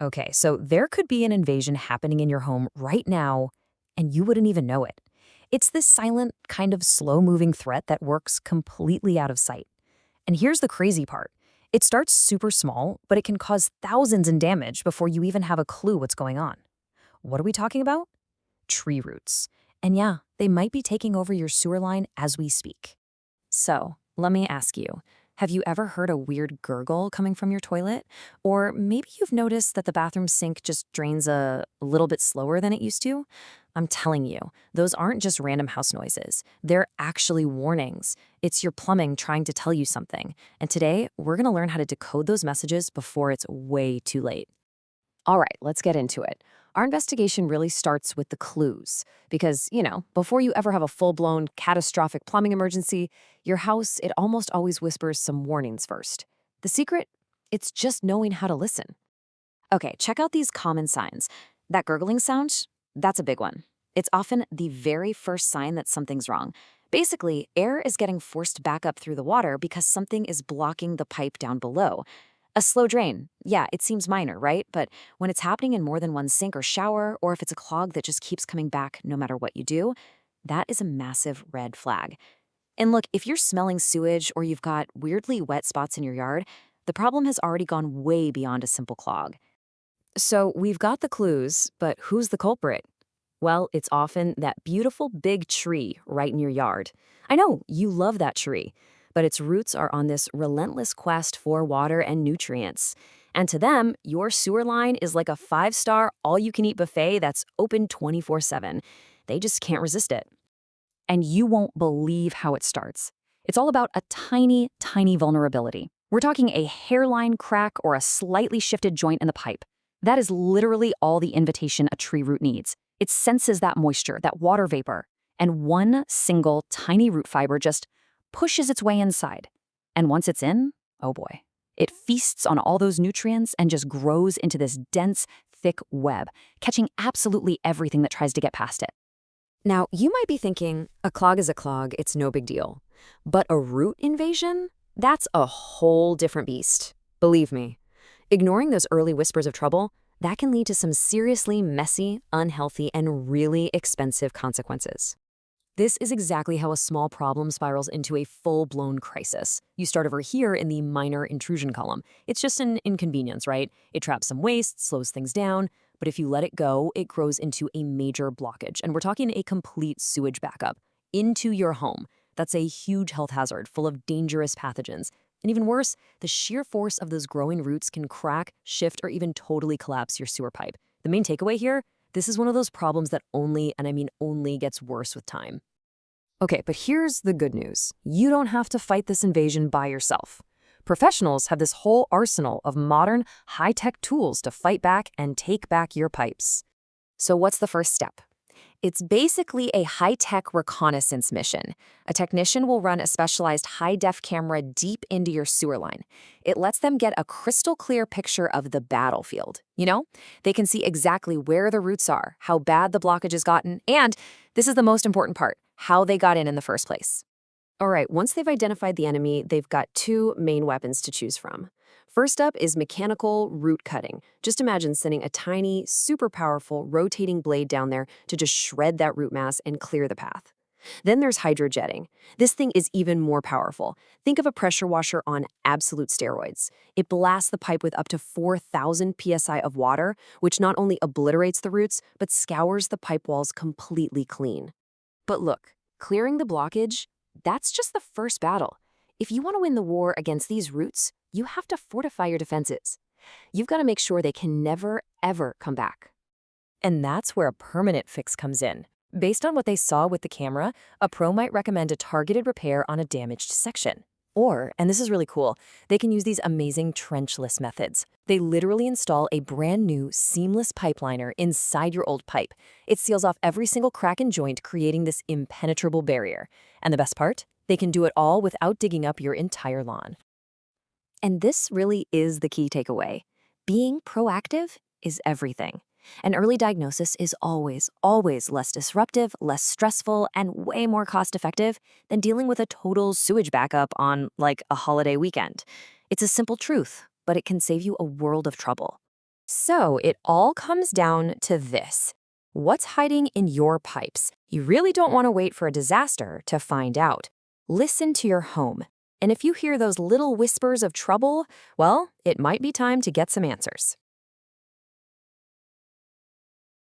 Okay, so there could be an invasion happening in your home right now, and you wouldn't even know it. It's this silent, kind of slow moving threat that works completely out of sight. And here's the crazy part it starts super small, but it can cause thousands in damage before you even have a clue what's going on. What are we talking about? Tree roots. And yeah, they might be taking over your sewer line as we speak. So, let me ask you, have you ever heard a weird gurgle coming from your toilet? Or maybe you've noticed that the bathroom sink just drains a little bit slower than it used to? I'm telling you, those aren't just random house noises. They're actually warnings. It's your plumbing trying to tell you something. And today, we're going to learn how to decode those messages before it's way too late. All right, let's get into it. Our investigation really starts with the clues. Because, before you ever have a full-blown catastrophic plumbing emergency, your house, it almost always whispers some warnings first. The secret? It's just knowing how to listen. Okay, check out these common signs. That gurgling sound? That's a big one. It's often the very first sign that something's wrong. Basically, air is getting forced back up through the water because something is blocking the pipe down below. A slow drain. Yeah, it seems minor, right? But when it's happening in more than one sink or shower, or if it's a clog that just keeps coming back no matter what you do, that is a massive red flag. And look, if you're smelling sewage or you've got weirdly wet spots in your yard, the problem has already gone way beyond a simple clog. So we've got the clues, but who's the culprit? Well, it's often that beautiful big tree right in your yard. I know, you love that tree, but its roots are on this relentless quest for water and nutrients. And to them, your sewer line is like a five-star, all-you-can-eat buffet that's open 24/7. They just can't resist it. And you won't believe how it starts. It's all about a tiny, tiny vulnerability. We're talking a hairline crack or a slightly shifted joint in the pipe. That is literally all the invitation a tree root needs. It senses that moisture, that water vapor, and one single tiny root fiber just pushes its way inside. And once it's in, oh boy, it feasts on all those nutrients and just grows into this dense, thick web, catching absolutely everything that tries to get past it. Now, you might be thinking, a clog is a clog, it's no big deal. But a root invasion? That's a whole different beast. Believe me. Ignoring those early whispers of trouble, that can lead to some seriously messy, unhealthy, and really expensive consequences. This is exactly how a small problem spirals into a full-blown crisis. You start over here in the minor intrusion column. It's just an inconvenience, right? It traps some waste, slows things down, but if you let it go, it grows into a major blockage. And we're talking a complete sewage backup into your home. That's a huge health hazard full of dangerous pathogens. And even worse, the sheer force of those growing roots can crack, shift, or even totally collapse your sewer pipe. The main takeaway here? This is one of those problems that only, and I mean only, gets worse with time. Okay, but here's the good news. You don't have to fight this invasion by yourself. Professionals have this whole arsenal of modern, high-tech tools to fight back and take back your pipes. So what's the first step? It's basically a high-tech reconnaissance mission. A technician will run a specialized high-def camera deep into your sewer line. It lets them get a crystal-clear picture of the battlefield. They can see exactly where the roots are, how bad the blockage has gotten, and, this is the most important part, how they got in the first place. All right, once they've identified the enemy, they've got two main weapons to choose from. First up is mechanical root cutting. Just imagine sending a tiny, super powerful, rotating blade down there to just shred that root mass and clear the path. Then there's hydrojetting. This thing is even more powerful. Think of a pressure washer on absolute steroids. It blasts the pipe with up to 4,000 psi of water, which not only obliterates the roots, but scours the pipe walls completely clean. But look, clearing the blockage, that's just the first battle. If you want to win the war against these roots, you have to fortify your defenses. You've got to make sure they can never, ever come back. And that's where a permanent fix comes in. Based on what they saw with the camera, a pro might recommend a targeted repair on a damaged section. Or, and this is really cool, they can use these amazing trenchless methods. They literally install a brand new seamless pipeliner inside your old pipe. It seals off every single crack and joint, creating this impenetrable barrier. And the best part? They can do it all without digging up your entire lawn. And this really is the key takeaway. Being proactive is everything. An early diagnosis is always, always less disruptive, less stressful, and way more cost-effective than dealing with a total sewage backup on, like, a holiday weekend. It's a simple truth, but it can save you a world of trouble. So it all comes down to this. What's hiding in your pipes? You really don't want to wait for a disaster to find out. Listen to your home. And if you hear those little whispers of trouble, well, it might be time to get some answers.